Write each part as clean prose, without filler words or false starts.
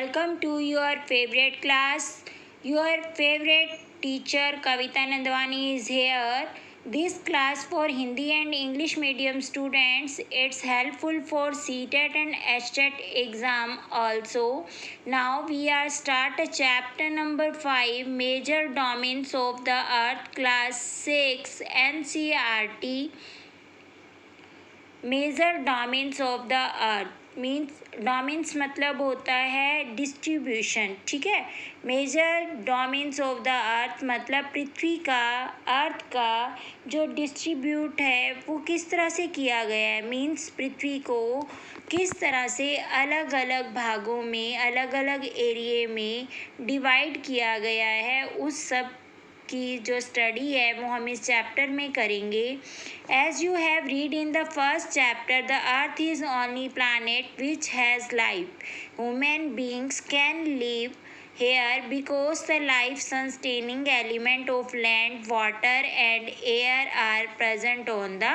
Welcome to your favorite class. Your favorite teacher Kavita Nandwani is here. This class for Hindi and English medium students. It's helpful for CTET and HTET exam also. Now we are start chapter number 5, Major Domains of the Earth, class 6 NCERT. Major domains of the earth means domains मतलब होता है distribution, ठीक है। Major domains of the earth मतलब पृथ्वी का, अर्थ का जो डिस्ट्रीब्यूट है वो किस तरह से किया गया है, मीन्स पृथ्वी को किस तरह से अलग अलग भागों में, अलग अलग एरिए में डिवाइड किया गया है, उस सब की जो स्टडी है वो हम इस चैप्टर में करेंगे। As you have read in the first chapter, the earth is only planet which has life. Human beings can live here because the life sustaining element of land, water and air are present on the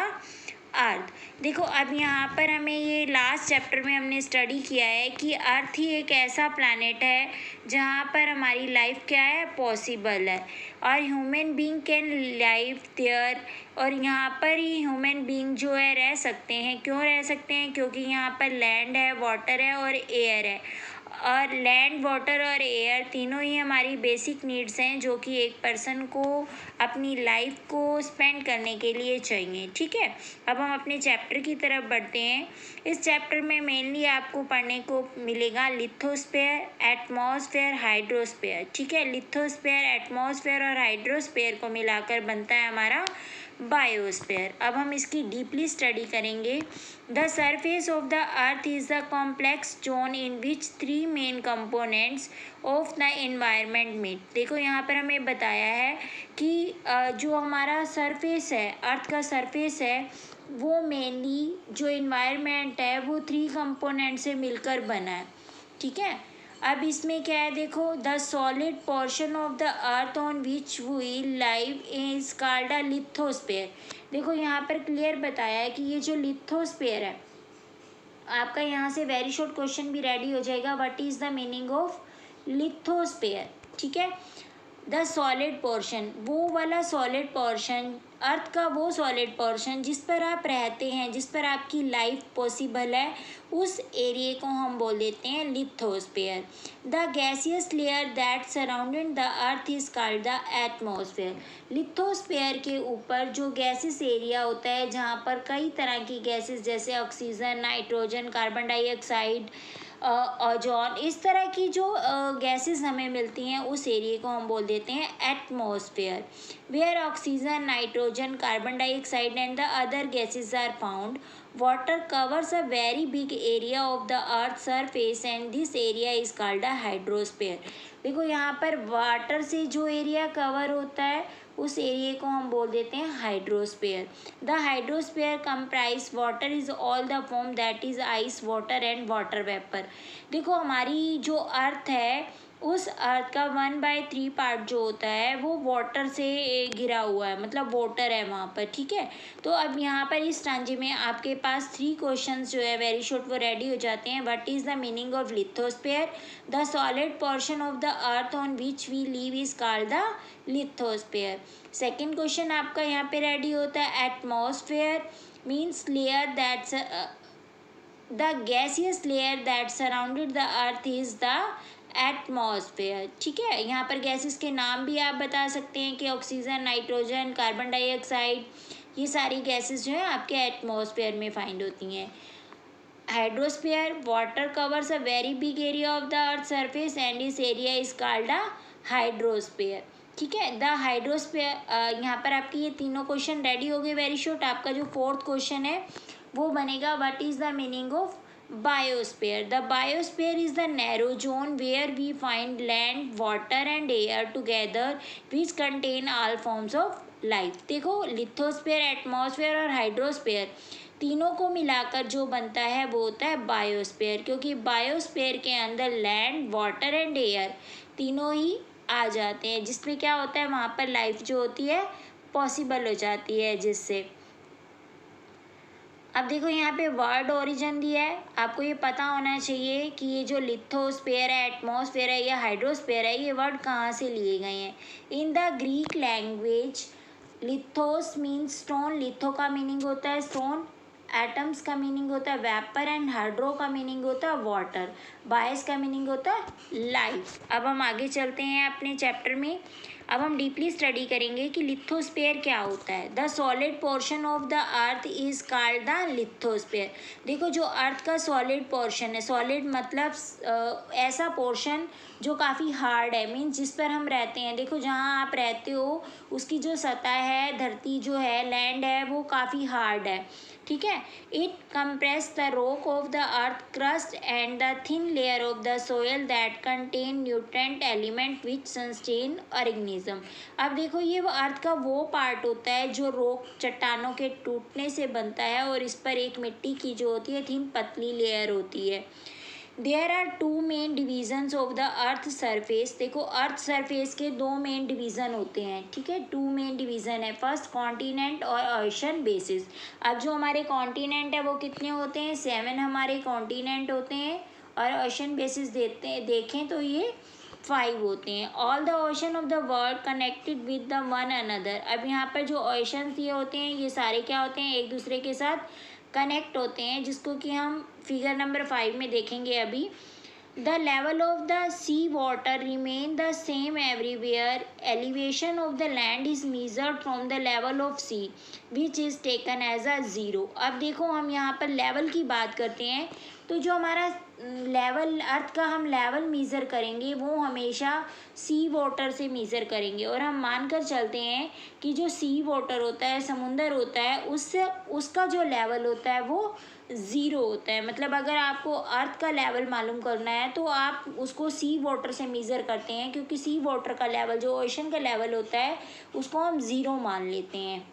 अर्थ। देखो अब यहाँ पर हमें ये last chapter में हमने study किया है कि अर्थ ही एक ऐसा प्लैनेट है जहाँ पर हमारी लाइफ क्या है, पॉसिबल है, और human being can live there, और यहाँ पर ही ह्यूमन बीइंग जो है रह सकते हैं। क्यों रह सकते हैं? क्योंकि यहाँ पर लैंड है, वाटर है और एयर है, और लैंड, वाटर और एयर तीनों ही हमारी बेसिक नीड्स हैं जो कि एक पर्सन को अपनी लाइफ को स्पेंड करने के लिए चाहिए, ठीक है। अब हम अपने चैप्टर की तरफ बढ़ते हैं। इस चैप्टर में मेनली आपको पढ़ने को मिलेगा लिथोस्फेयर, एटमॉस्फेयर, हाइड्रोस्फेयर, ठीक है। लिथोस्फेयर, एटमॉस्फेयर और हाइड्रोस्फेयर को मिलाकर बनता है हमारा बायोस्फेयर। अब हम इसकी डीपली स्टडी करेंगे। The surface of the earth is the complex zone in which 3 main components of the environment meet. देखो यहाँ पर हमें बताया है कि जो हमारा सरफेस है, अर्थ का सरफेस है, वो मेनली जो एनवायरनमेंट है वो 3 कंपोनेंट से मिलकर बना है, ठीक है। अब इसमें क्या है, देखो, the solid portion of the earth on which we live is called a lithosphere. देखो यहाँ पर क्लियर बताया है कि ये जो लिथोस्फेयर है, आपका यहाँ से वेरी शॉर्ट क्वेश्चन भी रेडी हो जाएगा, what is the meaning of lithosphere, ठीक है। द सॉलिड पोर्शन, वो वाला सॉलिड पोर्शन, अर्थ का वो सॉलिड पोर्शन जिस पर आप रहते हैं, जिस पर आपकी लाइफ पॉसिबल है, उस एरिए को हम बोल देते हैं lithosphere. The gaseous layer that surrounded the earth is called the atmosphere. Lithosphere के ऊपर जो गैसेस एरिया होता है जहाँ पर कई तरह की गैसेस जैसे oxygen, nitrogen, carbon dioxide, ozone, इस तरह की जो गैसेस हमें मिलती हैं, उस एरिया को हम बोल देते हैं atmosphere. Where oxygen, nitrogen, carbon dioxide and the other gases are found, water covers a very big area of the earth surface and this area is called a hydrosphere. देखो यहाँ पर वाटर से जो एरिया कवर होता है उस area को हम बोल देते हैं hydrosphere. The hydrosphere comprise water is all the form that is ice, water and water vapour. देखो हमारी जो अर्थ है, उस अर्थ का 1/3 पार्ट जो होता है वो वाटर से घिरा हुआ है, मतलब वाटर है वहाँ पर, ठीक है। तो अब यहाँ पर इस टांजे में आपके पास 3 क्वेश्चंस जो है वेरी शॉर्ट वो रेडी हो जाते हैं। What is the meaning of lithosphere? The solid portion of the earth on which we live is called the lithosphere. Second question आपका यहाँ पे रेडी होता है, atmosphere means layer that's the gaseous layer that surrounded the earth is the atmosphere, ठीक है। यहाँ पर gases के नाम भी आप बता सकते हैं कि ऑक्सीजन, नाइट्रोजन, कार्बन डाइऑक्साइड, ये सारी गैसेस जो है आपके एटमॉस्फेयर में फाइंड होती हैं। Hydrosphere, water covers a very big area of the earth surface and this area is called a hydrosphere, ठीक है। द हाइड्रोस्फेयर, यहाँ पर आपकी ये तीनों क्वेश्चन रेडी हो गए वेरी शॉर्ट। आपका जो 4th क्वेश्चन है वो बनेगा, what is the meaning of biosphere? The biosphere is the narrow zone where we find land, water and air together which contain all forms of life। देखो lithosphere, atmosphere और hydrosphere तीनों को मिलाकर जो बनता है वो होता है बायोस्फेयर, क्योंकि बायोस्फेयर के अंदर लैंड, वाटर एंड एयर तीनों ही आ जाते हैं, जिसमें क्या होता है वहाँ पर लाइफ जो होती है पॉसिबल हो जाती है जिससे। अब देखो यहाँ पे वर्ड ओरिजिन दिया है, आपको ये पता होना चाहिए कि ये जो लिथोस्फेयर है, एटमॉस्फेयर है या हाइड्रोस्फेयर है, ये वर्ड कहाँ से लिए गए हैं। In the Greek language lithos means stone, litho का मीनिंग होता है स्टोन, एटम्स का मीनिंग होता है वेपर एंड हाइड्रो का मीनिंग होता है वाटर, बायस का मीनिंग होता है लाइफ। अब हम आगे चलते हैं अपने चैप्टर में। अब हम डीपली स्टडी करेंगे कि लिथोस्फेयर क्या होता है। The solid portion of the earth is called the lithosphere. देखो जो अर्थ का सॉलिड पोर्शन है, सॉलिड मतलब ऐसा पोर्शन जो काफ़ी हार्ड है, मीन्स जिस पर हम रहते हैं। देखो जहाँ आप रहते हो उसकी जो सतह है, धरती जो है, लैंड है, वो काफ़ी हार्ड है, ठीक है। It compress the rock of the earth crust and the thin layer of the soil that contain nutrient element which sustain organism. अब देखो ये वो अर्थ का वो पार्ट होता है जो रॉक चट्टानों के टूटने से बनता है और इस पर एक मिट्टी की जो होती है थिन पतली लेयर होती है। There are two main divisions of the earth surface. देखो अर्थ सरफेस के दो मेन डिवीज़न होते हैं, ठीक है, टू मेन डिवीज़न है। फर्स्ट कॉन्टिनेंट और ओशन बेसिस। अब जो हमारे कॉन्टिनेंट है वो कितने होते हैं, 7 हमारे कॉन्टिनेंट होते हैं, और ओशन बेसिस देखें तो ये 5 होते हैं। All the ocean of the world connected with the one another. अब यहाँ पर जो ओशंस ये होते हैं ये सारे क्या होते हैं, एक दूसरे के साथ कनेक्ट होते हैं, जिसको कि हम फिगर नंबर 5 में देखेंगे अभी। The level of the sea water remain the same everywhere. Elevation of the land is measured from the level of sea which is taken as a zero. अब देखो हम यहाँ पर लेवल की बात करते हैं, तो जो हमारा लेवल अर्थ का हम लेवल मेज़र करेंगे वो हमेशा सी वाटर से मेज़र करेंगे। और हम मानकर चलते हैं कि जो सी वाटर होता है, समुंदर होता है, उससे उसका जो लेवल होता है वो ज़ीरो होता है। मतलब अगर आपको अर्थ का लेवल मालूम करना है तो आप उसको सी वाटर से मेज़र करते हैं, क्योंकि सी वाटर का लेवल जो ओशन का लेवल होता है उसको हम ज़ीरो मान लेते हैं।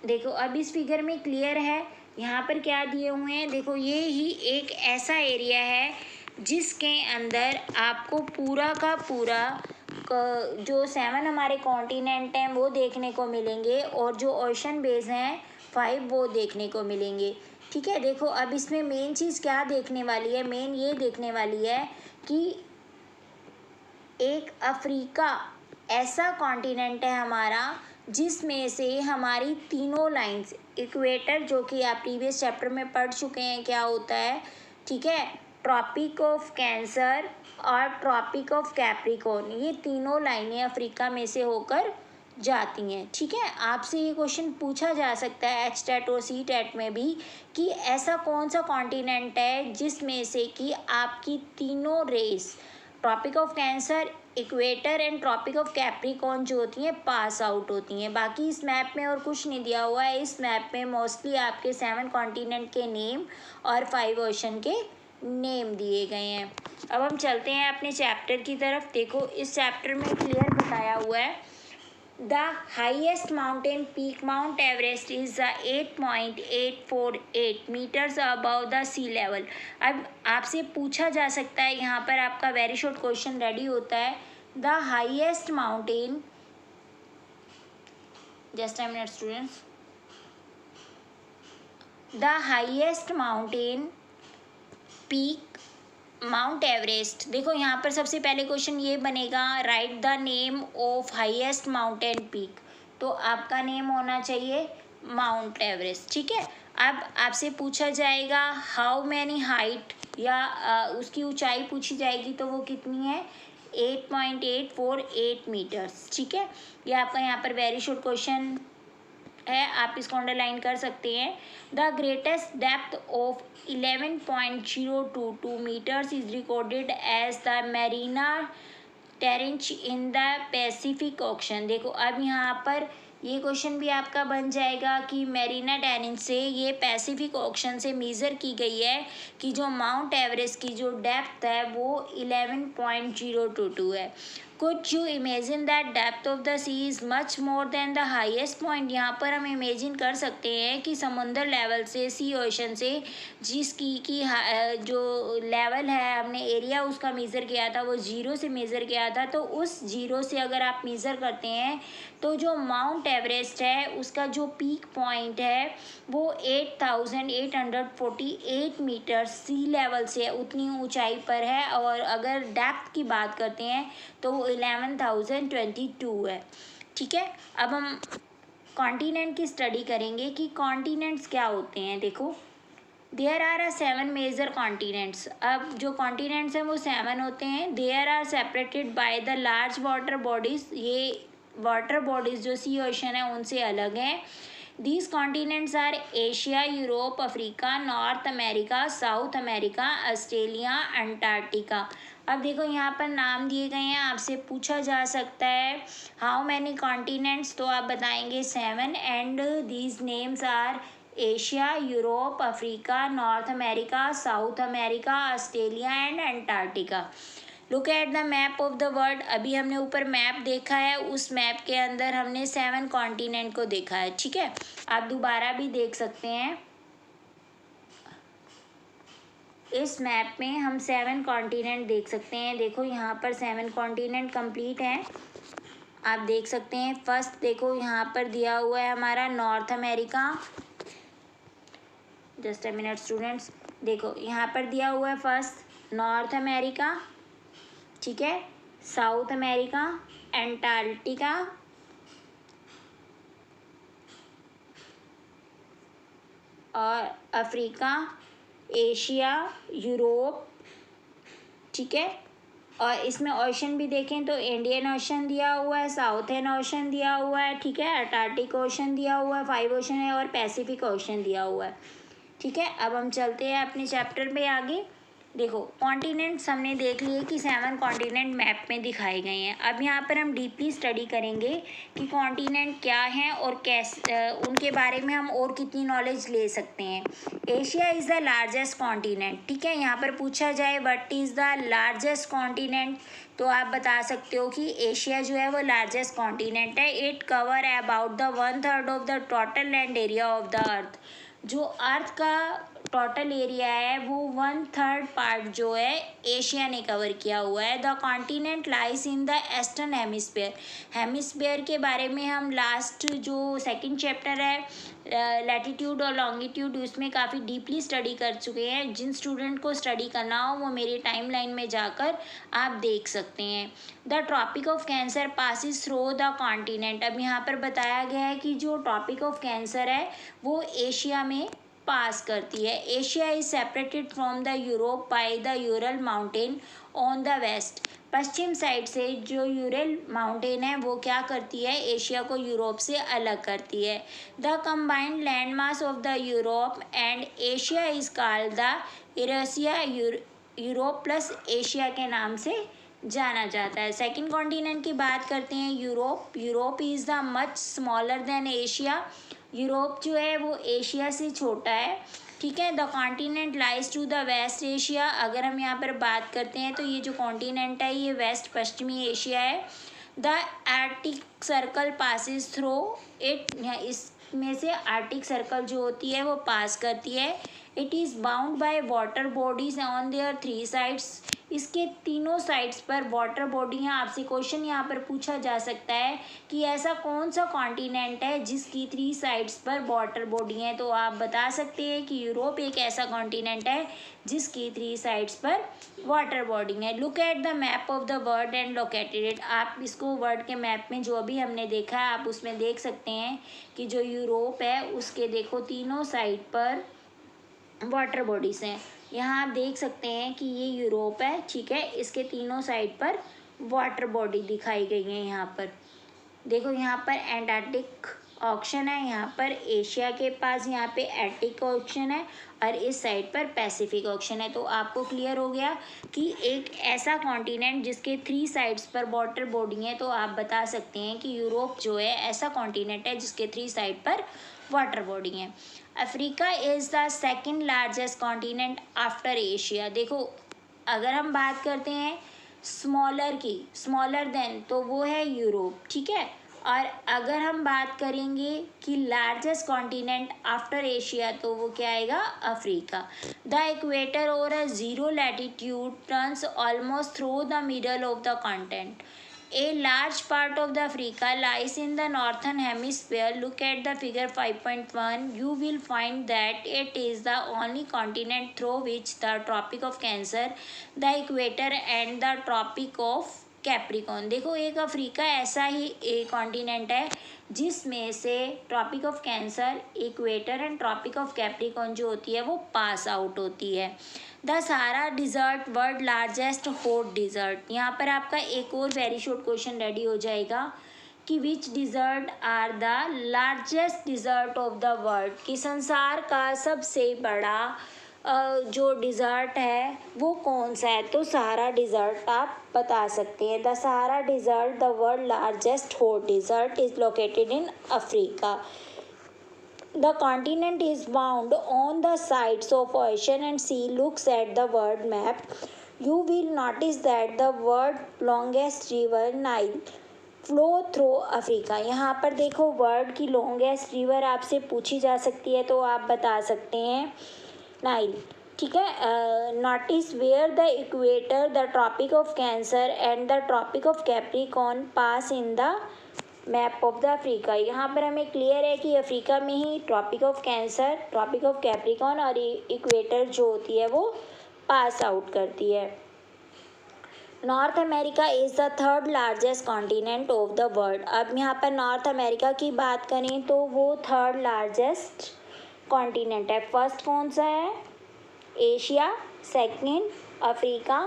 देखो अब इस फिगर में क्लियर है यहाँ पर क्या दिए हुए हैं। देखो ये ही एक ऐसा एरिया है जिसके अंदर आपको पूरा का पूरा जो 7 हमारे कॉन्टिनेंट हैं वो देखने को मिलेंगे, और जो ओशन बेस हैं 5 वो देखने को मिलेंगे, ठीक है। देखो अब इसमें मेन चीज़ क्या देखने वाली है, मेन ये देखने वाली है कि एक अफ्रीका ऐसा कॉन्टिनेंट है हमारा जिसमें से हमारी तीनों लाइंस, इक्वेटर जो कि आप प्रीवियस चैप्टर में पढ़ चुके हैं क्या होता है, ठीक है, ट्रॉपिक ऑफ कैंसर और ट्रॉपिक ऑफ कैप्रिकॉर्न, ये तीनों लाइनें अफ्रीका में से होकर जाती हैं, ठीक है। आपसे ये क्वेश्चन पूछा जा सकता है HTET और CTET में भी कि ऐसा कौन सा कॉन्टिनेंट है जिसमें से कि आपकी तीनों रेस, tropic of cancer, equator and tropic of capricorn जो होती हैं पास आउट होती हैं। बाकी इस मैप में और कुछ नहीं दिया हुआ है। इस मैप में मोस्टली आपके 7 कॉन्टिनेंट के नेम और 5 ओशन के नेम दिए गए हैं। अब हम चलते हैं अपने चैप्टर की तरफ। देखो इस चैप्टर में क्लियर बताया हुआ है, the highest mountain peak mount Everest is 8.848 metres above the sea level. अब आपसे पूछा जा सकता है, यहाँ पर आपका वेरी शॉर्ट क्वेश्चन रेडी होता है, the highest mountain, just a minute students, the highest mountain peak mount Everest. देखो यहाँ पर सबसे पहले क्वेश्चन ये बनेगा, right the name of highest mountain peak, तो आपका नेम होना चाहिए माउंट एवरेस्ट, ठीक है। अब आपसे पूछा जाएगा हाउ मैनी हाइट, या उसकी ऊंचाई पूछी जाएगी तो वो कितनी है, 8.848 मीटर्स, ठीक है। ये आपका यहाँ पर वेरी शॉर्ट क्वेश्चन है, आप इसको अंडरलाइन कर सकते हैं। The greatest depth of 11.022 metres is recorded as the Mariana trench in the Pacific Ocean. देखो अब यहाँ पर ये क्वेश्चन भी आपका बन जाएगा कि मैरीना टेरेंच से, ये पैसिफिक ओशन से मेज़र की गई है कि जो माउंट एवरेस्ट की जो डेप्थ है वो 11.022 है। Could you imagine that depth of the sea is much more than the highest point. यहाँ पर हम इमेजिन कर सकते हैं कि समुंदर लेवल से, सी ओशन से जिसकी की जो लेवल है, हमने एरिया उसका मेज़र किया था वो 0 से मेज़र किया था, तो उस 0 से अगर आप मेज़र करते हैं तो जो माउंट एवरेस्ट है उसका जो पीक पॉइंट है वो 8848 मीटर सी लेवल से उतनी ऊंचाई पर है, और अगर डेप्थ की बात करते हैं तो वो 11,022 है। ठीक है, अब हम कॉन्टिनेंट की स्टडी करेंगे कि कॉन्टिनेंट्स क्या होते हैं। देखो, देयर आर 7 मेजर कॉन्टिनेंट्स। अब जो कॉन्टिनेंट्स हैं वो 7 होते हैं। There are separated by the large water bodies. ये वाटर बॉडीज जो सी ओशन है उनसे अलग हैं। These continents are Asia, Europe, Africa, North America, South America, Australia, Antarctica. अब देखो यहाँ पर नाम दिए गए हैं, आपसे पूछा जा सकता है हाउ मैनी कॉन्टिनेंट्स, तो आप बताएंगे 7, and these names are Asia, Europe, Africa, North America, South America, Australia and Antarctica. Look at the map of the world. अभी हमने ऊपर मैप देखा है, उस मैप के अंदर हमने 7 कॉन्टिनेंट को देखा है। ठीक है, आप दोबारा भी देख सकते हैं। इस मैप में हम 7 कॉन्टिनेंट देख सकते हैं। देखो यहाँ पर 7 कॉन्टिनेंट कंप्लीट हैं, आप देख सकते हैं। फर्स्ट देखो यहाँ पर दिया हुआ है हमारा north America. Just a minute students, देखो यहाँ पर दिया हुआ है फर्स्ट नॉर्थ अमेरिका, ठीक है, साउथ अमेरिका, अंटार्कटिका, और अफ्रीका, एशिया, यूरोप। ठीक है, और इसमें ओशन भी देखें तो इंडियन ओशन दिया हुआ है, साउथर्न ओशन दिया हुआ है, ठीक है, अटलांटिक ओशन दिया हुआ है, 5 ओशन है, और पैसिफिक ओशन दिया हुआ है। ठीक है, अब हम चलते हैं अपने चैप्टर में आगे। देखो, कॉन्टिनेंट्स हमने देख लिए कि 7 कॉन्टिनेंट मैप में दिखाए गए हैं। अब यहाँ पर हम डीपली स्टडी करेंगे कि कॉन्टिनेंट क्या हैं और कैसे उनके बारे में हम और कितनी नॉलेज ले सकते हैं। Asia is the largest continent. ठीक है, यहाँ पर पूछा जाए what is the largest continent, तो आप बता सकते हो कि एशिया जो है वो लार्जेस्ट कॉन्टिनेंट है। It cover about the 1/3 of the total land area of the अर्थ। जो अर्थ का टोटल एरिया है वो 1/3 पार्ट जो है एशिया ने कवर किया हुआ है। The continent lies in the eastern hemisphere. Hemisphere के बारे में हम लास्ट जो सेकंड चैप्टर है लैटिट्यूड और लॉन्गिट्यूड, उसमें काफ़ी डीपली स्टडी कर चुके हैं। जिन स्टूडेंट को स्टडी करना हो वो मेरी टाइमलाइन में जाकर आप देख सकते हैं। The Tropic of Cancer passes through the continent. अब यहाँ पर बताया गया है कि जो ट्रॉपिक ऑफ कैंसर है वो एशिया में पास करती है। Asia is separated from the Europe by the Ural mountain on the west. पश्चिम साइड से जो यूरल माउंटेन है वो क्या करती है, एशिया को यूरोप से अलग करती है। The combined land mass of the Europe and Asia is called the Eurasia. Europe plus Asia के नाम से जाना जाता है। सेकंड कॉन्टिनेंट की बात करते हैं, Europe. Europe is the much smaller than Asia. Europe जो है वो एशिया से छोटा है। ठीक है, the continent lies to the west Asia. अगर हम यहाँ पर बात करते हैं तो ये जो कॉन्टिनेंट है ये वेस्ट पश्चिमी एशिया है। The Arctic circle passes through it. इसमें से आर्टिक सर्कल जो होती है वो पास करती है। It is bound by water bodies on their 3 sides. इसके तीनों साइड्स पर वाटर बॉडी हैं। आपसे क्वेश्चन यहाँ पर पूछा जा सकता है कि ऐसा कौन सा कॉन्टिनेंट है जिसकी 3 साइड्स पर वाटर बॉडी हैं, तो आप बता सकते हैं कि यूरोप एक ऐसा कॉन्टिनेंट है जिसकी 3 साइड्स पर वाटर बॉडी है। Look at the map of the world and located it. आप इसको वर्ल्ड के मैप में जो अभी हमने देखा है आप उसमें देख सकते हैं कि जो यूरोप है उसके देखो तीनों साइड पर वाटर बॉडीज हैं। यहाँ आप देख सकते हैं कि ये यूरोप है, ठीक है, इसके तीनों साइड पर वाटर बॉडी दिखाई गई है। यहाँ पर देखो, यहाँ पर एंटार्क्टिक ऑक्शन है, यहाँ पर एशिया के पास यहाँ पे आर्कटिक ऑक्शन है, और इस साइड पर पैसिफिक ऑक्शन है। तो आपको क्लियर हो गया कि एक ऐसा कॉन्टिनेंट जिसके 3 साइड्स पर वाटर बॉडी है, तो आप बता सकते हैं कि यूरोप जो है ऐसा कॉन्टिनेंट है जिसके 3 साइड पर वाटर बॉडी है। Africa is the second largest continent after Asia. देखो, अगर हम बात करते हैं स्मॉलर देन, तो वो है यूरोप, ठीक है। और अगर हम बात करेंगे कि लार्जेस्ट कॉन्टिनेंट आफ्टर एशिया, तो वो क्या आएगा, अफ्रीका। द इक्वेटर और a zero latitude turns almost through the middle of the continent. A large part of the Africa lies in the northern hemisphere. Look at the figure 5.1. You will find that it is the only continent through which the Tropic of Cancer, the Equator and the Tropic of Capricorn. देखो एक Africa ऐसा ही एक continent है जिसमें से Tropic of cancer, equator and tropic of Capricorn जो होती है वो पास आउट होती है। The Sahara desert world largest hot desert. यहाँ पर आपका एक और वेरी शॉर्ट क्वेश्चन रेडी हो जाएगा कि which desert are the largest desert of the world, कि संसार का सबसे बड़ा जो डिज़र्ट है वो कौन सा है, तो सहारा डिज़र्ट आप बता सकते हैं। The Sahara desert, the world largest hot desert, is located in Africa. The continent is bound on the sides of ocean and sea. Looks at the world map. You will notice that the world longest river Nile flow through Africa. यहाँ पर देखो world की longest river आपसे पूछी जा सकती है तो आप बता सकते हैं नाइल, ठीक है। Notice where the equator, the Tropic of Cancer and the Tropic of Capricorn pass in the map of the Africa. यहाँ पर हमें क्लियर है कि अफ्रीका में ही Tropic of Cancer, Tropic of Capricorn और इक्वेटर जो होती है वो पास आउट करती है। North America is the third largest continent of the world. अब यहाँ पर नॉर्थ अमेरिका की बात करें तो वो थर्ड लार्जेस्ट कॉन्टिनेंट है। फर्स्ट कौन सा है, Asia, second Africa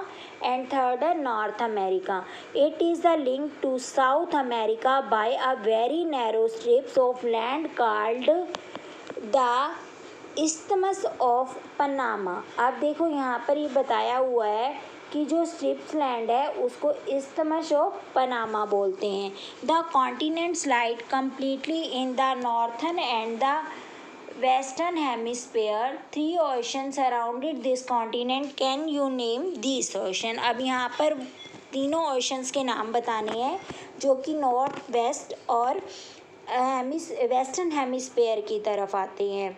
and third है North America. It is the link to South America by a very narrow strips of land called the isthmus of Panama. अब देखो यहाँ पर ये बताया हुआ है कि जो स्ट्रिप्स लैंड है उसको इस्थमस ऑफ पनामा बोलते हैं। The continent lied completely in the northern and the Western Hemisphere. 3 oceans surrounded this continent. Can you name these ocean? अब यहाँ पर तीनों ओशंस के नाम बताने हैं जो कि नॉर्थ वेस्ट और वेस्टर्न हेमिस्फेयर की तरफ आते हैं।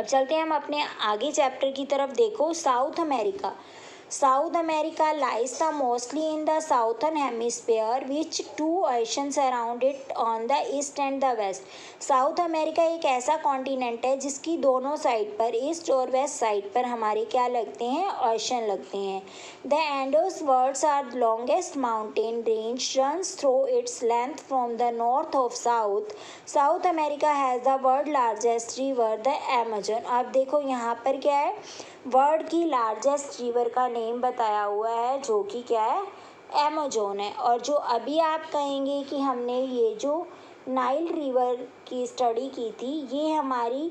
अब चलते हैं हम अपने आगे चैप्टर की तरफ। देखो south America. South America lies the mostly in the southern hemisphere, which 2 oceans surround it on the east and the west. South America एक ऐसा कॉन्टिनेंट है जिसकी दोनों साइड पर, ईस्ट और वेस्ट साइड पर हमारे क्या लगते हैं, ओशन लगते हैं। The Andes Worlds are the longest mountain range runs through its length from the north of south. South America has the world largest river, the Amazon. अब देखो यहाँ पर क्या है, वर्ल्ड की लार्जेस्ट रिवर का नेम बताया हुआ है जो कि क्या है, अमेज़न है। और जो अभी आप कहेंगे कि हमने ये जो नाइल रिवर की स्टडी की थी ये हमारी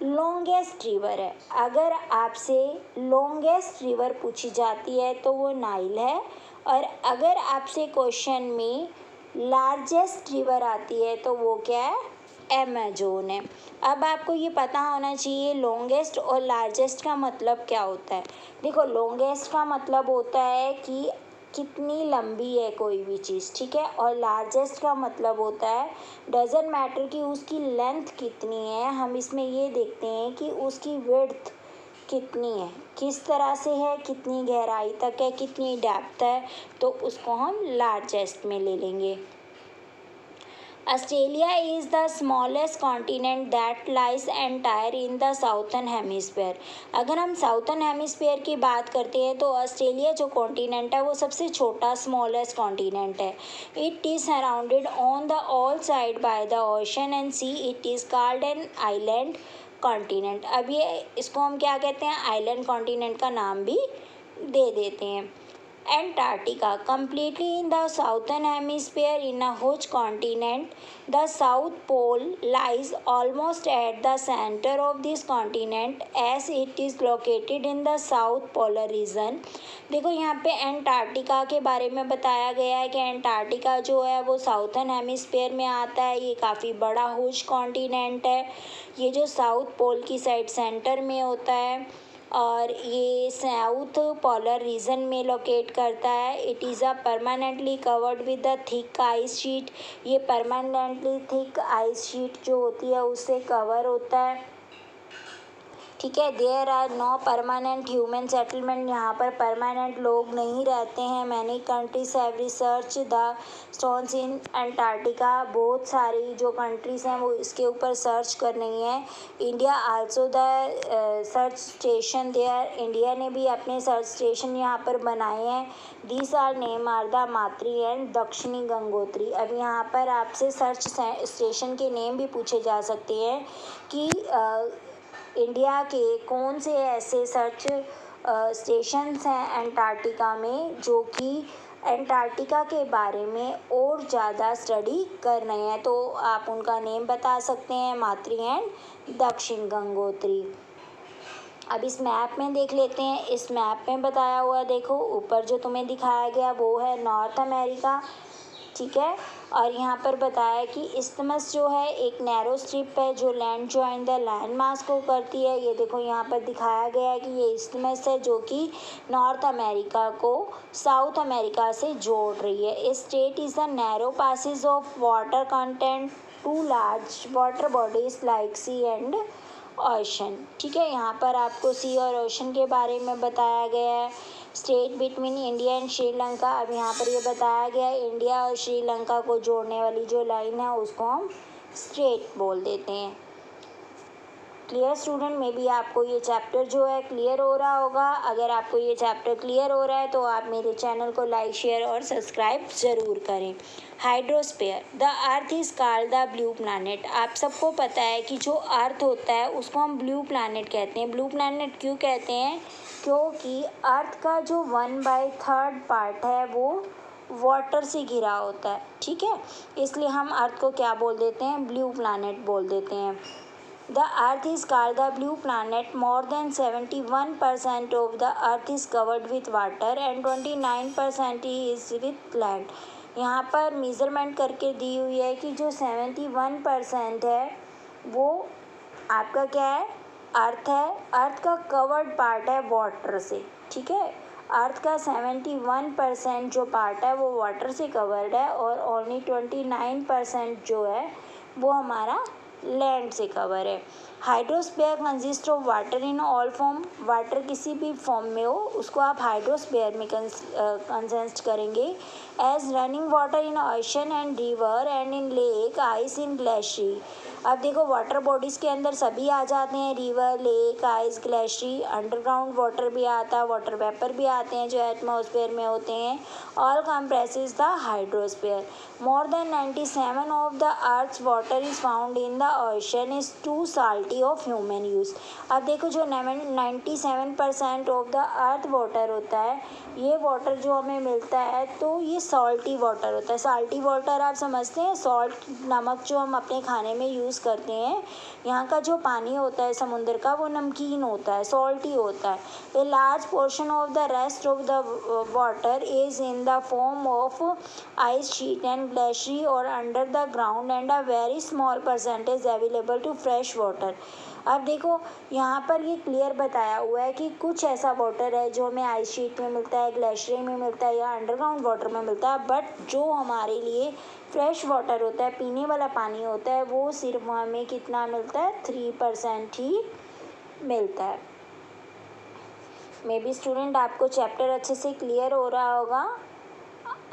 लॉन्गेस्ट रिवर है। अगर आपसे लॉन्गेस्ट रिवर पूछी जाती है तो वो नाइल है, और अगर आपसे क्वेश्चन में लार्जेस्ट रिवर आती है तो वो क्या है, अमेज़न है। अब आपको ये पता होना चाहिए लॉन्गेस्ट और लार्जेस्ट का मतलब क्या होता है। देखो लॉन्गेस्ट का मतलब होता है कि कितनी लंबी है कोई भी चीज़, ठीक है, और लार्जेस्ट का मतलब होता है डजेंट मैटर कि उसकी लेंथ कितनी है, हम इसमें ये देखते हैं कि उसकी विड्थ कितनी है, किस तरह से है, कितनी गहराई तक है, कितनी डेप्थ है, तो उसको हम लार्जेस्ट में ले लेंगे। Australia is the smallest continent that lies entire in the southern hemisphere. अगर हम साउथर्न हेमिस्फेयर की बात करते हैं तो ऑस्ट्रेलिया जो कॉन्टिनेंट है वो सबसे छोटा स्मॉलेस्ट कॉन्टिनेंट है। It is surrounded on the all side by the ocean and sea. It is called an island continent. अब ये इसको हम क्या कहते हैं, आइलैंड कॉन्टिनेंट का नाम भी दे देते हैं। Antarctica, completely in the southern hemisphere in a huge continent. The South Pole lies almost at the center of this continent as it is located in the South Polar region. देखो यहाँ पे Antarctica के बारे में बताया गया है कि एंटार्क्टिका जो है वो साउथर्न हेमिस्फेयर में आता है। ये काफ़ी बड़ा हुज कॉन्टिनेंट है। ये जो साउथ पोल की साइड सेंटर में होता है और ये साउथ पोलर रीजन में लोकेट करता है। It is a permanently covered with a thick ice sheet. ये परमानेंटली थिक आइस शीट जो होती है उससे कवर होता है, ठीक है। There are no permanent human settlement, यहाँ पर परमानेंट लोग नहीं रहते हैं। Many countries have research the stones in Antarctica, बहुत सारी जो कंट्रीज़ हैं वो इसके ऊपर सर्च कर रही हैं। India also the search station there, India ने भी अपने सर्च स्टेशन यहाँ पर बनाए हैं। These are name are the Maitri and Dakshini Gangotri. अब यहाँ पर आपसे सर्च स्टेशन के नेम भी पूछे जा सकते हैं कि इंडिया के कौन से ऐसे सर्च स्टेशंस हैं अंटार्कटिका में जो कि अंटार्कटिका के बारे में और ज़्यादा स्टडी कर रहे हैं, तो आप उनका नेम बता सकते हैं, मातरी एंड दक्षिण गंगोत्री। अब इस मैप में देख लेते हैं। इस मैप में बताया हुआ देखो, ऊपर जो तुम्हें दिखाया गया वो है नॉर्थ अमेरिका, ठीक है। और यहाँ पर बताया कि इस्थमस जो है एक नैरो स्ट्रिप है जो land join the land mass को करती है। ये देखो यहाँ पर दिखाया गया है कि ये इस्थमस है जो कि नॉर्थ अमेरिका को साउथ अमेरिका से जोड़ रही है। Strait is the narrow passage of water content to large water bodies like sea and ocean, ठीक है। यहाँ पर आपको सी और ओशन के बारे में बताया गया है। State between India and Sri Lanka, अब यहाँ पर ये बताया गया है इंडिया और श्रीलंका को जोड़ने वाली जो लाइन है उसको हम स्ट्रेट बोल देते हैं। क्लियर स्टूडेंट, में भी आपको ये चैप्टर जो है क्लियर हो रहा होगा। अगर आपको ये चैप्टर क्लियर हो रहा है तो आप मेरे चैनल को लाइक शेयर और सब्सक्राइब ज़रूर करें। Hydrosphere, the earth is called the blue planet. आप सबको पता है कि जो अर्थ होता है उसको हम ब्लू प्लैनेट कहते हैं। ब्लू प्लैनेट क्यों कहते हैं? क्योंकि अर्थ का जो 1/3 पार्ट है वो वाटर से घिरा होता है, ठीक है। इसलिए हम अर्थ को क्या बोल देते हैं? ब्लू प्लैनेट बोल देते हैं। The Earth is called the blue planet. More than 71% of the Earth is covered with water and 29% is with land. यहाँ पर मेज़रमेंट करके दी हुई है कि जो 71% है वो आपका क्या है? अर्थ है। अर्थ का कवर्ड पार्ट है वाटर से, ठीक है। अर्थ का 71% जो पार्ट है वो वाटर से कवर्ड है और ओनली 29% जो है वो हमारा लैंड से कवर है। Hydrosphere consist of water in all form, water किसी भी फॉर्म में हो उसको आप हाइड्रोस्फीयर में कंसिस्ट करेंगे। As running water in ocean and river and in lake, ice in glacier. अब देखो वाटर बॉडीज़ के अंदर सभी आ जाते हैं, river, lake, ice, glacier. Underground water भी आता है, वाटर वेपर भी आते हैं जो एटमॉस्फेयर में होते हैं। All compresses the hydrosphere. More than 97 of the Earth's water is found in the ocean is too salty of human use. अब देखो जो 97% ऑफ द अर्थ वाटर होता है, ये वाटर जो हमें मिलता है तो ये सॉल्टी वाटर होता है। सॉल्टी वाटर आप समझते हैं, सॉल्ट नमक जो हम अपने खाने में यूज़ करते हैं। यहाँ का जो पानी होता है समुद्र का वो नमकीन होता है, सॉल्टी होता है। A large portion of the rest of the water is in the form of ice sheet and glacier और under the ground and a very small percentage available to fresh water. अब देखो यहाँ पर ये clear बताया हुआ है कि कुछ ऐसा वाटर है जो हमें आइस शीट में मिलता है, ग्लेशियर में मिलता है या अंडरग्राउंड वाटर में मिलता है, बट जो हमारे लिए फ्रेश वाटर होता है, पीने वाला पानी होता है, वो सिर्फ हमें कितना मिलता है? 3% ही मिलता है। मे बी स्टूडेंट आपको चैप्टर अच्छे से क्लियर हो रहा होगा।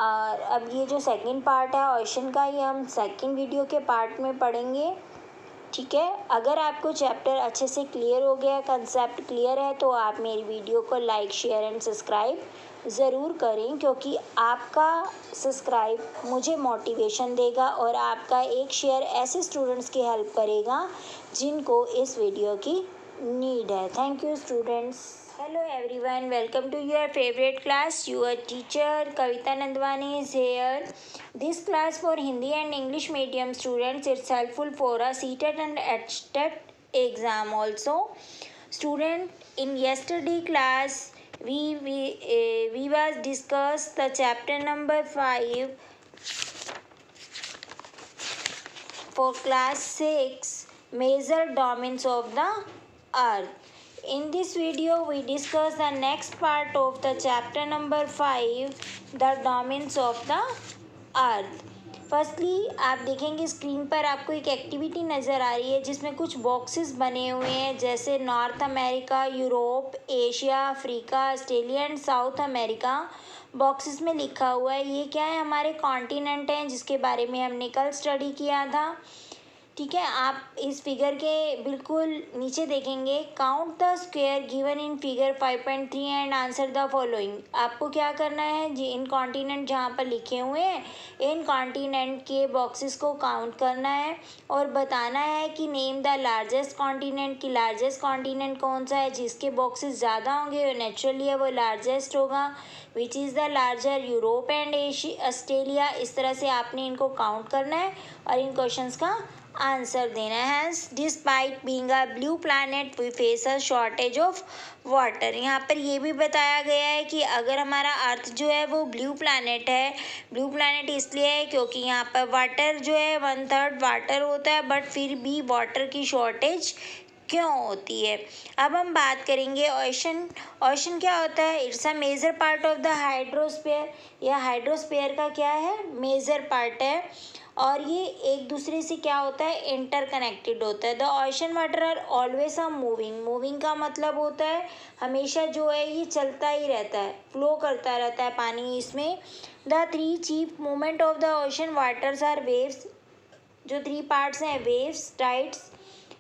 और अब ये जो सेकंड पार्ट है ओशन का, ये हम सेकंड वीडियो के पार्ट में पढ़ेंगे, ठीक है। अगर आपको चैप्टर अच्छे से क्लियर हो गया, कंसेप्ट क्लियर है, तो आप मेरी वीडियो को लाइक शेयर एंड सब्सक्राइब ज़रूर करें, क्योंकि आपका सब्सक्राइब मुझे मोटिवेशन देगा और आपका एक शेयर ऐसे स्टूडेंट्स की हेल्प करेगा जिनको इस वीडियो की नीड है। Thank you students. Hello everyone, welcome to your favorite class. Your teacher Kavita Nandwani is here. This class for Hindi and English medium students, it's helpful for a CTET and HTET exam also. Student, in yesterday class we was discuss the chapter number 5 for class 6, major domains of the earth. In this video, we discuss the next part of the chapter number 5, the domains of the earth. Firstly आप देखेंगे screen पर आपको एक activity नज़र आ रही है जिसमें कुछ बॉक्सेस बने हुए हैं, जैसे north America, Europe, Asia, Africa, Australia and south America. Boxes में लिखा हुआ है ये क्या है, हमारे कॉन्टिनेंट हैं जिसके बारे में हमने कल स्टडी किया था। ठीक है, आप इस फिगर के बिल्कुल नीचे देखेंगे, count the square given in figure 5.3 and answer the following. आपको क्या करना है जी, इन कॉन्टिनेंट जहाँ पर लिखे हुए हैं इन कॉन्टिनेंट के बॉक्सेस को काउंट करना है और बताना है कि नेम द लार्जेस्ट कॉन्टिनेंट, की लार्जेस्ट कॉन्टिनेंट कौन सा है, जिसके बॉक्सेस ज़्यादा होंगे और नेचुरली है वो लार्जेस्ट होगा। Which is the larger, Europe and Asia, Australia. इस तरह से आपने इनको काउंट करना है और इन क्वेश्चंस का आंसर देना है। Despite being a blue planet we face a shortage of water. यहाँ पर ये भी बताया गया है कि अगर हमारा अर्थ जो है वो ब्लू प्लैनेट है, ब्लू प्लैनेट इसलिए है क्योंकि यहाँ पर वाटर जो है 1/3 वाटर होता है, बट फिर भी वाटर की शॉर्टेज क्यों होती है। अब हम बात करेंगे ओशन। ओशन क्या होता है, it's a major part of the hydrosphere. यह हाइड्रोस्फीयर का क्या है, मेजर पार्ट है और ये एक दूसरे से क्या होता है, इंटरकनेक्टेड होता है। The ocean water are always a moving. Moving का मतलब होता है हमेशा जो है ये चलता ही रहता है, फ्लो करता रहता है पानी इसमें। The 3 chief movement of the ocean waters are waves. जो 3 पार्ट्स हैं, waves, tides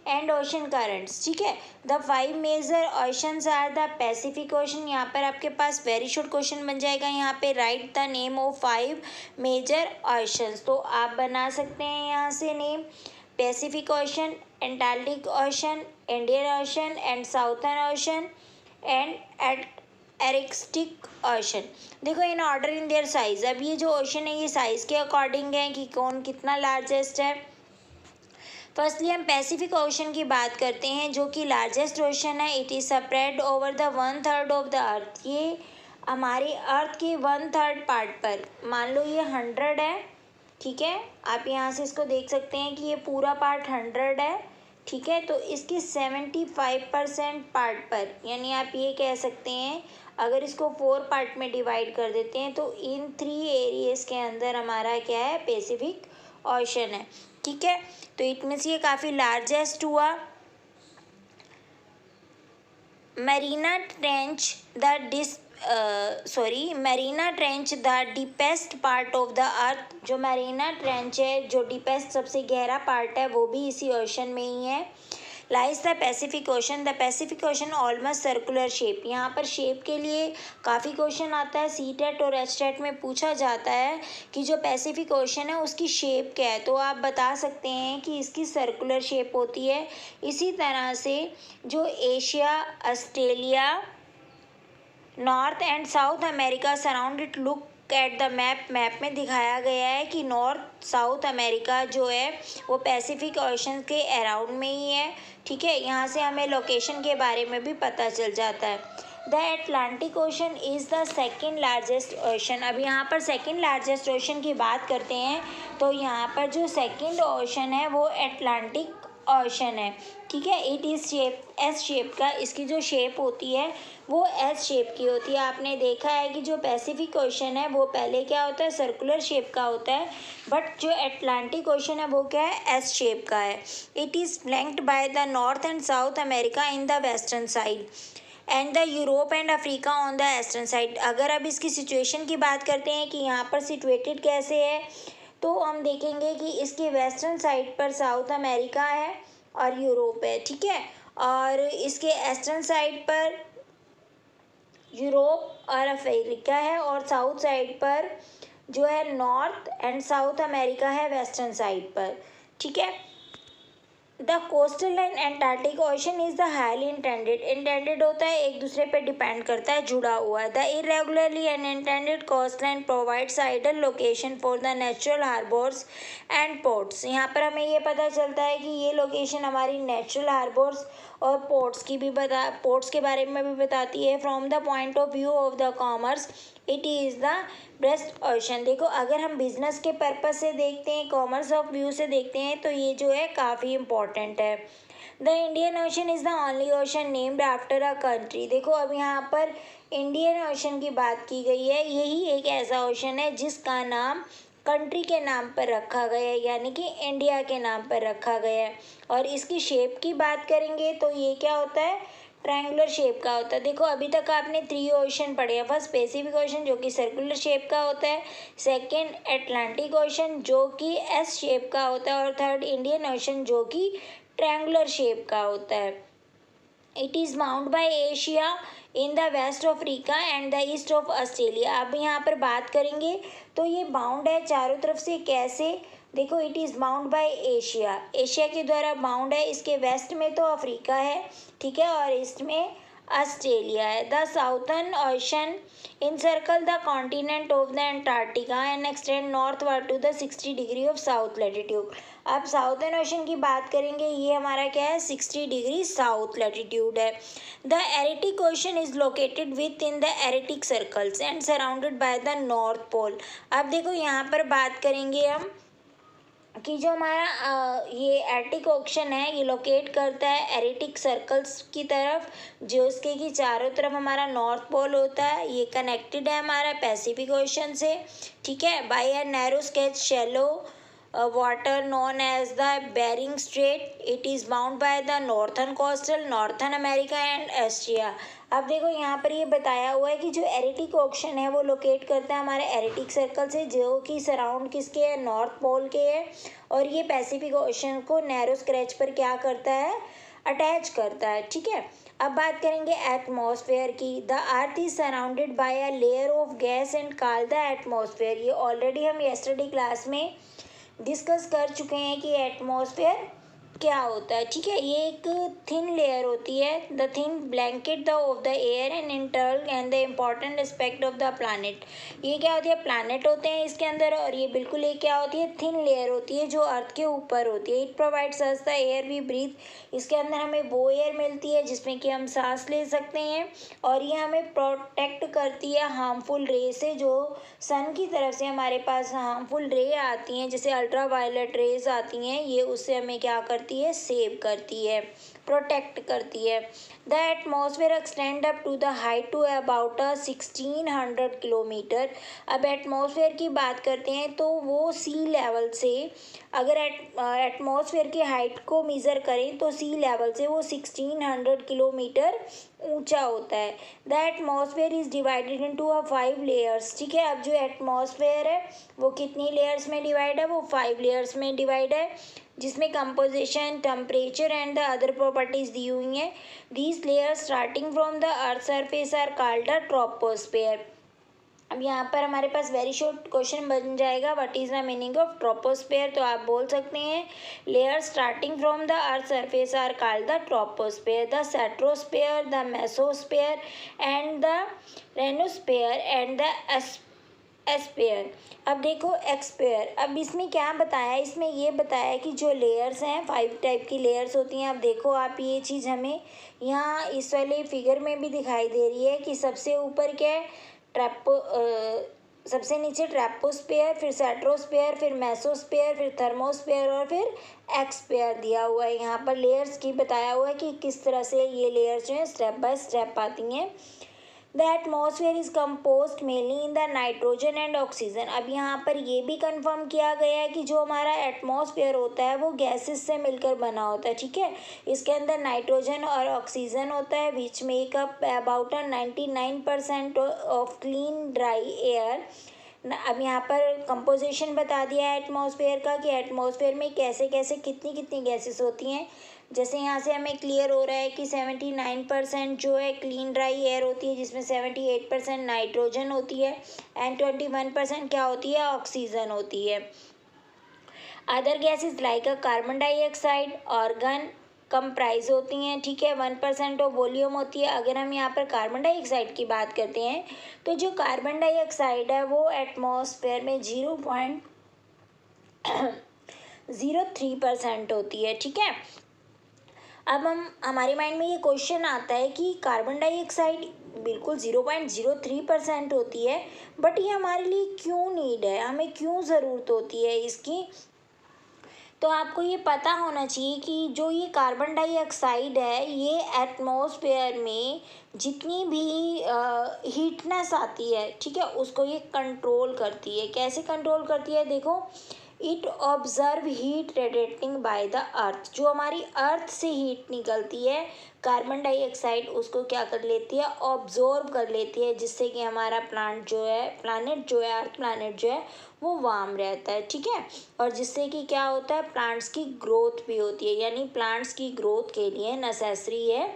and ocean currents. ठीक है, the 5 major oceans are the Pacific ocean. यहाँ पर आपके पास वेरी शॉर्ट क्वेश्चन बन जाएगा, यहाँ पे write the name of 5 major oceans. तो आप बना सकते हैं यहाँ से name, Pacific Ocean, Antarctic Ocean, Indian Ocean and Southern Ocean and Arctic Ocean. देखो in order in their size. अब ये जो ओशन है ये साइज के अकॉर्डिंग है कि कौन कितना लार्जेस्ट है। फर्स्टली हम पैसिफिक ओशन की बात करते हैं जो कि लार्जेस्ट ओशन है। It is spread over the 1/3 of the अर्थ। ये हमारे अर्थ के 1/3 पार्ट पर, मान लो ये 100 है, ठीक है, आप यहाँ से इसको देख सकते हैं कि ये पूरा पार्ट 100 है। ठीक है, तो इसके 75% पार्ट पर, यानी आप ये कह सकते हैं अगर इसको 4 पार्ट में डिवाइड कर देते हैं तो इन 3 एरियाज के अंदर हमारा क्या है, पैसिफिक ओशन है। ठीक है, तो इट मीन्स ये काफ़ी लार्जेस्ट हुआ। Marina trench the deepest part of the अर्थ। जो मरीना ट्रेंच है, जो डीपेस्ट सबसे गहरा पार्ट है, वो भी इसी ओशन में ही है। Lies the Pacific ocean. The Pacific ocean almost circular shape. यहाँ पर शेप के लिए काफ़ी क्वेश्चन आता है, सीटेट और एचटेट में पूछा जाता है कि जो पैसिफिक ओशन है उसकी शेप क्या है, तो आप बता सकते हैं कि इसकी सर्कुलर शेप होती है। इसी तरह से जो Asia, Australia, north and south America surrounded, look at the map में दिखाया गया है कि नॉर्थ साउथ अमेरिका जो है वो पैसिफिक ओशन के अराउंड में ही है। ठीक है, यहाँ से हमें लोकेशन के बारे में भी पता चल जाता है। The Atlantic ocean is the second largest ocean. अब यहाँ पर सेकेंड लार्जेस्ट ओशन की बात करते हैं तो यहाँ पर जो सेकेंड ओशन है वो एटलांटिक ओशन है। ठीक है, it is shape S shape का। इसकी जो शेप होती है वो एस शेप की होती है। आपने देखा है कि जो पैसिफिक ओशन है वो पहले क्या होता है, सर्कुलर शेप का होता है, बट जो एटलांटिक ओशन है वो क्या है, एस शेप का है। It is flanked bye the north and south America in the western side and the Europe and Africa on the eastern side. अगर अब इसकी सिचुएशन की बात करते हैं कि यहाँ पर सिचुएटेड कैसे है, तो हम देखेंगे कि इसके वेस्टर्न साइड पर साउथ अमेरिका है और यूरोप है। ठीक है, और इसके ईस्टर्न साइड पर यूरोप और अफ्रीका है और साउथ साइड पर जो है नॉर्थ एंड साउथ अमेरिका है वेस्टर्न साइड पर। ठीक है, the coastal line Antarctic ocean is the highly intended होता है, एक दूसरे पे डिपेंड करता है, जुड़ा हुआ है। The irregularly and indented coast line provides ideal location for the natural harbours and ports. यहाँ पर हमें ये पता चलता है कि ये लोकेशन हमारी नेचुरल हार्बर्स और पोर्ट्स के बारे में भी बताती है। From the point of view of the commerce it is the best ocean. देखो अगर हम बिजनेस के पर्पज से देखते हैं, कॉमर्स ऑफ व्यू से देखते हैं, तो ये जो है काफ़ी इम्पोर्टेंट है। The Indian ocean is the only ocean named after a country. देखो अब यहाँ पर इंडियन ओशन की बात की गई है, यही एक ऐसा ओशन है जिसका नाम कंट्री के नाम पर रखा गया है, यानी कि इंडिया के नाम पर रखा गया है। और इसकी शेप की बात करेंगे तो ये क्या होता है, ट्रायंगुलर शेप का होता है। देखो अभी तक आपने 3 ओशन पढ़े हैं। फर्स्ट पैसिफिक ओशन जो कि सर्कुलर शेप का होता है, सेकंड अटलांटिक ओशन जो कि एस शेप का होता है, और थर्ड इंडियन ओशन जो कि ट्रायंगुलर शेप का होता है। It is bound by Asia in the west of Africa and the east of Australia. अब यहाँ पर बात करेंगे तो ये बाउंड है चारों तरफ से, कैसे, देखो it is bound by Asia, Asia के द्वारा बाउंड है। इसके वेस्ट में तो अफ्रीका है, ठीक है, और ईस्ट में ऑस्ट्रेलिया है। The southern ocean encircle the continent of the Antarctica and extend northward to the 60 degree of south latitude. अब साउथर्न ओशन की बात करेंगे, ये हमारा क्या है, 60 डिग्री साउथ लैटिट्यूड है। The Arctic Ocean is located with in the Arctic circles and surrounded by the North Pole. अब देखो यहाँ पर बात करेंगे हम कि जो हमारा ये एर्टिक ओशन है, ये लोकेट करता है एरिटिक सर्कल्स की तरफ, जो उसके की चारों तरफ हमारा नॉर्थ पोल होता है। ये कनेक्टेड है हमारा पैसिफिक ओशन से, ठीक है, by a narrow stretch shallow water known as the Bering strait. It is bound by the northern coastal northern America and Asia. अब देखो यहाँ पर ये बताया हुआ है कि जो एरिटिक ओशन है वो लोकेट करता है हमारे एरिटिक सर्कल से, जो कि सराउंड किसके है, नॉर्थ पोल के है, और ये पैसिफिक ओशन को नैरो स्क्रैच पर क्या करता है, अटैच करता है, ठीक है। अब बात करेंगे एटमॉस्फेयर की। The earth is surrounded by a layer of gas and called the atmosphere. ये ऑलरेडी हम यस्टरडे क्लास में डिस्कस कर चुके हैं कि एटमॉस्फेयर क्या होता है, ठीक है। ये एक थिन लेयर होती है, the thin blanket the of the air and internal and the important aspect of the planet. ये क्या होती है, प्लानट होते हैं इसके अंदर, और ये बिल्कुल एक क्या होती है, थिन लेयर होती है जो अर्थ के ऊपर होती है। It provides us the air we breathe. इसके अंदर हमें वो एयर मिलती है जिसमें कि हम सांस ले सकते हैं, और ये हमें प्रोटेक्ट करती है हार्मफुल रे से। जो सन की तरफ से हमारे पास हार्मफुल रे आती हैं, जैसे अल्ट्रा वायलेट रेज आती हैं, ये उससे हमें क्या करती है, सेव करती है, प्रोटेक्ट करती है। The atmosphere extend up to the height to about 1600 kilometre. अब एटमॉस्फेयर की बात करते हैं तो वो सी लेवल से, अगर एटमॉस्फेयर की हाइट को मेज़र करें तो सी लेवल से वो 1600 किलोमीटर ऊंचा होता है। The atmosphere is divided into 5 layers, ठीक है। अब जो एटमॉस्फेयर है वो कितनी लेयर्स में डिवाइड है, वो 5 लेयर्स में डिवाइड है, जिसमें composition, temperature and the other properties दी हुई हैं। These layers starting from the earth surface are called the troposphere. अब यहाँ पर हमारे पास वेरी शॉर्ट क्वेश्चन बन जाएगा, what is the meaning of troposphere. तो आप बोल सकते हैं layer starting from the earth surface are called the troposphere. The stratosphere, the mesosphere and the thermosphere and the exosphere. अब देखो एक्सपेयर, अब इसमें क्या बताया है, इसमें ये बताया है कि जो लेयर्स हैं 5 टाइप की लेयर्स होती हैं। अब देखो आप, ये चीज़ हमें यहाँ इस वाले फिगर में भी दिखाई दे रही है कि सबसे ऊपर क्या है, सबसे नीचे ट्रैपोस्फेयर, फिर स्ट्रेटोस्फेयर, फिर मेसोस्फेयर, फिर थर्मोस्फेयर और फिर एक्सपेयर दिया हुआ है। यहाँ पर लेयर्स की बताया हुआ है कि किस तरह से ये लेयर्स जो हैं स्टेप बाय स्टेप आती हैं। The atmosphere is compose mainly in the nitrogen and oxygen. अब यहाँ पर ये भी कंफर्म किया गया है कि जो हमारा एटमॉस्फेयर होता है वो गैसेस से मिलकर बना होता है, ठीक है। इसके अंदर नाइट्रोजन और ऑक्सीजन होता है, which make up about 99% of clean dry air. अब यहाँ पर कंपोजिशन बता दिया है एटमॉस्फेयर का कि एटमॉस्फेयर में कैसे कैसे कितनी कितनी गैसेस होती हैं। जैसे यहाँ से हमें क्लियर हो रहा है कि 79% जो है क्लीन ड्राई एयर होती है, जिसमें 78% नाइट्रोजन होती है एंड 21% क्या होती है, ऑक्सीजन होती है। Other gases like carbon dioxide, organ comprise होती हैं, ठीक है, 1% ऑफ वॉल्यूम होती है। अगर हम यहाँ पर कार्बन डाइऑक्साइड की बात करते हैं तो जो कार्बन डाइऑक्साइड है वो एटमॉस्फेयर में 0.03% होती है, ठीक है। अब हमारे माइंड में ये क्वेश्चन आता है कि कार्बन डाइऑक्साइड बिल्कुल 0.03% होती है, बट ये हमारे लिए क्यों नीड है, हमें क्यों ज़रूरत होती है इसकी। तो आपको ये पता होना चाहिए कि जो ये कार्बन डाइऑक्साइड है ये एटमॉस्फेयर में जितनी भी हीटनेस आती है, ठीक है, उसको ये कंट्रोल करती है। कैसे कंट्रोल करती है, देखो, it observe heat radiating by the earth. जो हमारी अर्थ से हीट निकलती है, कार्बन डाइऑक्साइड उसको क्या कर लेती है, ऑब्जॉर्ब कर लेती है, जिससे कि हमारा प्लांट जो है, प्लानट जो है, अर्थ प्लानट जो है वो वार्म रहता है, ठीक है। और जिससे कि क्या होता है, प्लांट्स की ग्रोथ भी होती है। यानी प्लांट्स की ग्रोथ के लिए नेसेसरी है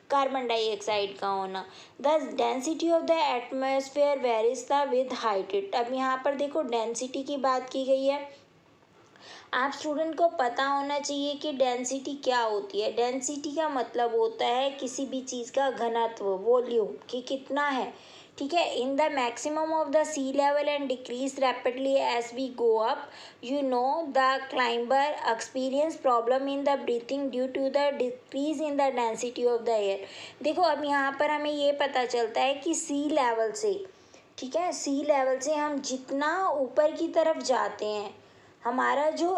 कार्बन डाइऑक्साइड का होना। The density of the atmosphere varies the with height. अब यहाँ पर देखो डेंसिटी की बात की गई है। आप स्टूडेंट को पता होना चाहिए कि डेंसिटी क्या होती है। डेंसिटी का मतलब होता है किसी भी चीज़ का घनत्व, वॉल्यूम, कि कितना है, ठीक है। In the maximum of the sea level and decrease rapidly as we go up, you know the climber experience problem in the breathing due to the decrease in the density of the air. देखो अब यहाँ पर हमें ये पता चलता है कि सी लेवल से, ठीक है, सी लेवल से हम जितना ऊपर की तरफ जाते हैं, हमारा जो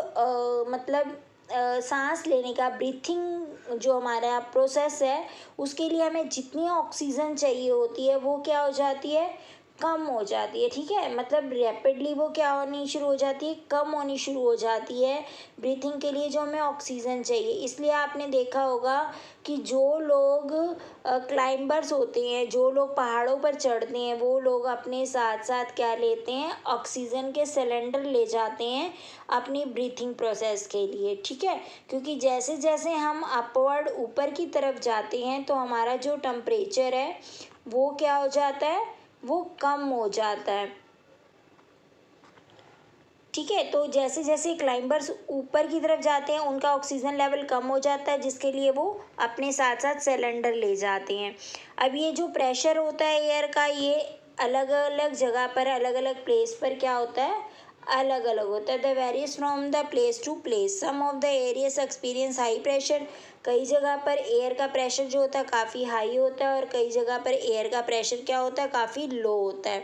मतलब सांस लेने का ब्रीथिंग जो हमारा प्रोसेस है, उसके लिए हमें जितनी ऑक्सीजन चाहिए होती है वो क्या हो जाती है, कम हो जाती है, ठीक है। मतलब रैपिडली वो क्या होनी शुरू हो जाती है, कम होनी शुरू हो जाती है ब्रीथिंग के लिए जो हमें ऑक्सीजन चाहिए। इसलिए आपने देखा होगा कि जो लोग क्लाइंबर्स होते हैं, जो लोग पहाड़ों पर चढ़ते हैं, वो लोग अपने साथ साथ क्या लेते हैं, ऑक्सीजन के सिलेंडर ले जाते हैं अपनी ब्रीथिंग प्रोसेस के लिए, ठीक है। क्योंकि जैसे जैसे हम अपवर्ड ऊपर की तरफ जाते हैं तो हमारा जो टेम्परेचर है वो क्या हो जाता है, वो कम हो जाता है, ठीक है। तो जैसे जैसे क्लाइंबर्स ऊपर की तरफ जाते हैं उनका ऑक्सीजन लेवल कम हो जाता है, जिसके लिए वो अपने साथ साथ सिलेंडर ले जाते हैं। अब ये जो प्रेशर होता है एयर का, ये अलग अलग जगह पर, अलग अलग प्लेस पर क्या होता है, अलग अलग होता है। The varies from the place to place. Some of the areas experience high pressure. कई जगह पर एयर का प्रेशर जो होता है काफ़ी हाई होता है और कई जगह पर एयर का प्रेशर क्या होता है, काफ़ी लो होता है।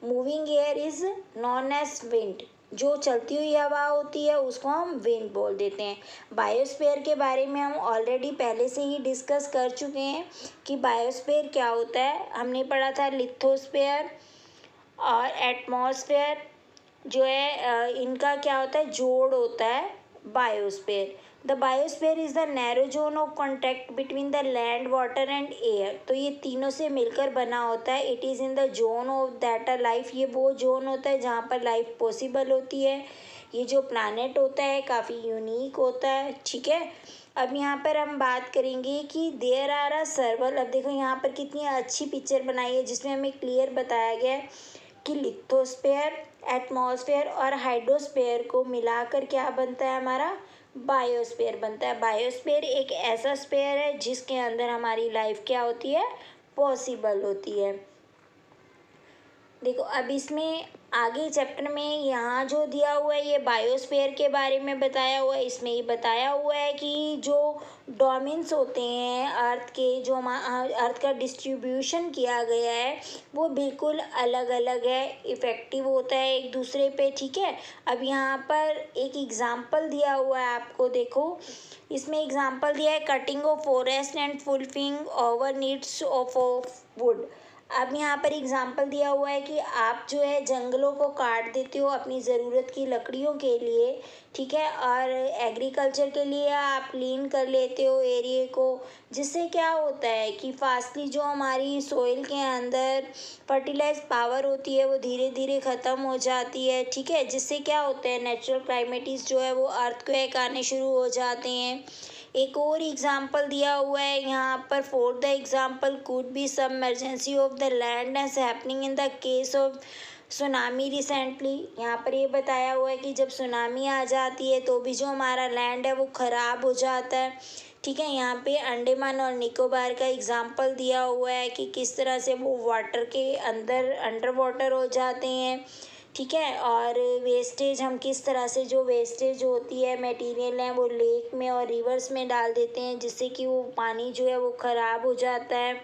Moving air is known as wind. जो चलती हुई हवा होती है उसको हम विंड बोल देते हैं। बायोस्फीयर के बारे में हम ऑलरेडी पहले से ही डिस्कस कर चुके हैं कि बायोस्फीयर क्या होता है। हमने पढ़ा था लिथोस्फीयर और एटमॉस्फेयर जो है, इनका क्या होता है, जोड़ होता है biosphere. The biosphere is the narrow zone of contact between the land, water and air. तो ये तीनों से मिलकर बना होता है। It is in the zone of that a life. ये वो जोन होता है जहाँ पर लाइफ पॉसिबल होती है। ये जो प्लानट होता है काफ़ी यूनिक होता है, ठीक है। अब यहाँ पर हम बात करेंगे कि देयर आर अ सर्वल। अब देखो यहाँ पर कितनी अच्छी पिक्चर बनाई है जिसमें हमें क्लियर बताया गया है कि लिथोस्फीयर, एटमॉस्फेयर और हाइड्रोस्फीयर को मिलाकर क्या बनता है, हमारा बायोस्फीयर बनता है। बायोस्फीयर एक ऐसा स्फीयर है जिसके अंदर हमारी लाइफ क्या होती है, पॉसिबल होती है। देखो अब इसमें आगे चैप्टर में यहाँ जो दिया हुआ है ये बायोस्फीयर के बारे में बताया हुआ है। इसमें ये बताया हुआ है कि जो डोमेन्स होते हैं अर्थ के, जो अर्थ का डिस्ट्रीब्यूशन किया गया है वो बिल्कुल अलग अलग है, इफ़ेक्टिव होता है एक दूसरे पे, ठीक है। अब यहाँ पर एक एग्ज़ाम्पल दिया हुआ है आपको, देखो इसमें एग्ज़ाम्पल दिया है cutting of forest and fulfilling over needs of would. अब यहाँ पर एग्जाम्पल दिया हुआ है कि आप जो है जंगलों को काट देते हो अपनी ज़रूरत की लकड़ियों के लिए, ठीक है, और एग्रीकल्चर के लिए आप क्लीन कर लेते हो एरिए को, जिससे क्या होता है कि फास्टली जो हमारी सोइल के अंदर फर्टिलाइज पावर होती है वो धीरे धीरे ख़त्म हो जाती है, ठीक है। जिससे क्या होता है, नेचुरल क्लाइमेटीज जो है वो अर्थक्वेक आने शुरू हो जाते हैं। एक और एग्जाम्पल दिया हुआ है यहाँ पर, for the example could be submergency of the land as happening in the case of tsunami recently. यहाँ पर ये बताया हुआ है कि जब सुनामी आ जाती है तो भी जो हमारा लैंड है वो ख़राब हो जाता है, ठीक है। यहाँ पे अंडमान और निकोबार का एग्जाम्पल दिया हुआ है कि किस तरह से वो वाटर के अंदर अंडर वाटर हो जाते हैं, ठीक है। और वेस्टेज हम किस तरह से, जो वेस्टेज होती है मटेरियल है वो लेक में और रिवर्स में डाल देते हैं, जिससे कि वो पानी जो है वो ख़राब हो जाता है।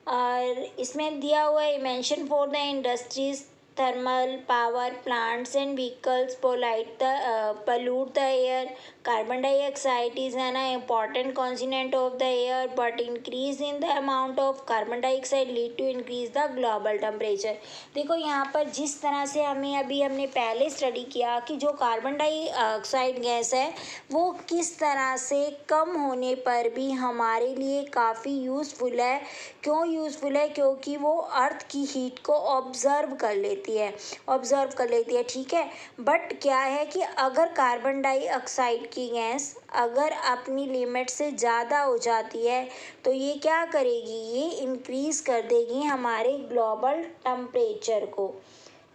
और इसमें दिया हुआ है mention for the industries thermal power plants and vehicles pollute the air. Carbon dioxide is an important constituent of the air, but increase in the amount of carbon dioxide lead to increase the global temperature. देखो यहाँ पर जिस तरह से हमने पहले study किया कि जो कार्बन डाइऑक्साइड गैस है वो किस तरह से कम होने पर भी हमारे लिए काफ़ी यूज़फुल है। क्यों यूज़फुल है? क्योंकि वो अर्थ की हीट को ऑब्ज़र्व कर लेती है, ठीक है। बट क्या है कि अगर कार्बन डाइऑक्साइड की गैस अगर अपनी लिमिट से ज़्यादा हो जाती है तो ये क्या करेगी, ये इंक्रीज़ कर देगी हमारे ग्लोबल टेम्परेचर को,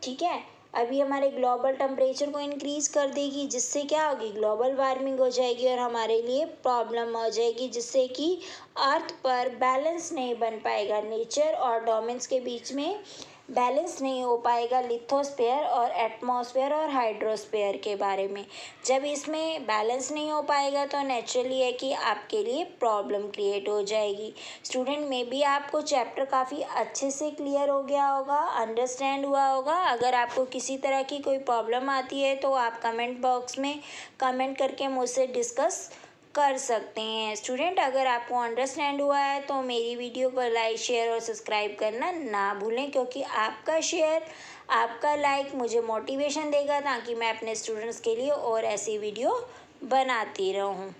ठीक है। अभी हमारे ग्लोबल टेम्परेचर को इंक्रीज़ कर देगी, जिससे क्या होगी, ग्लोबल वार्मिंग हो जाएगी और हमारे लिए प्रॉब्लम हो जाएगी, जिससे कि अर्थ पर बैलेंस नहीं बन पाएगा। नेचर और डोमेन्स के बीच में बैलेंस नहीं हो पाएगा, लिथोस्फीयर और एटमॉस्फेयर और हाइड्रोस्फीयर के बारे में। जब इसमें बैलेंस नहीं हो पाएगा तो नेचुरली है कि आपके लिए प्रॉब्लम क्रिएट हो जाएगी। स्टूडेंट में भी आपको चैप्टर काफ़ी अच्छे से क्लियर हो गया होगा, अंडरस्टैंड हुआ होगा। अगर आपको किसी तरह की कोई प्रॉब्लम आती है तो आप कमेंट बॉक्स में कमेंट करके मुझसे डिस्कस कर सकते हैं। स्टूडेंट, अगर आपको अंडरस्टैंड हुआ है तो मेरी वीडियो को लाइक, शेयर और सब्सक्राइब करना ना भूलें, क्योंकि आपका शेयर, आपका लाइक मुझे मोटिवेशन देगा ताकि मैं अपने स्टूडेंट्स के लिए और ऐसी वीडियो बनाती रहूं।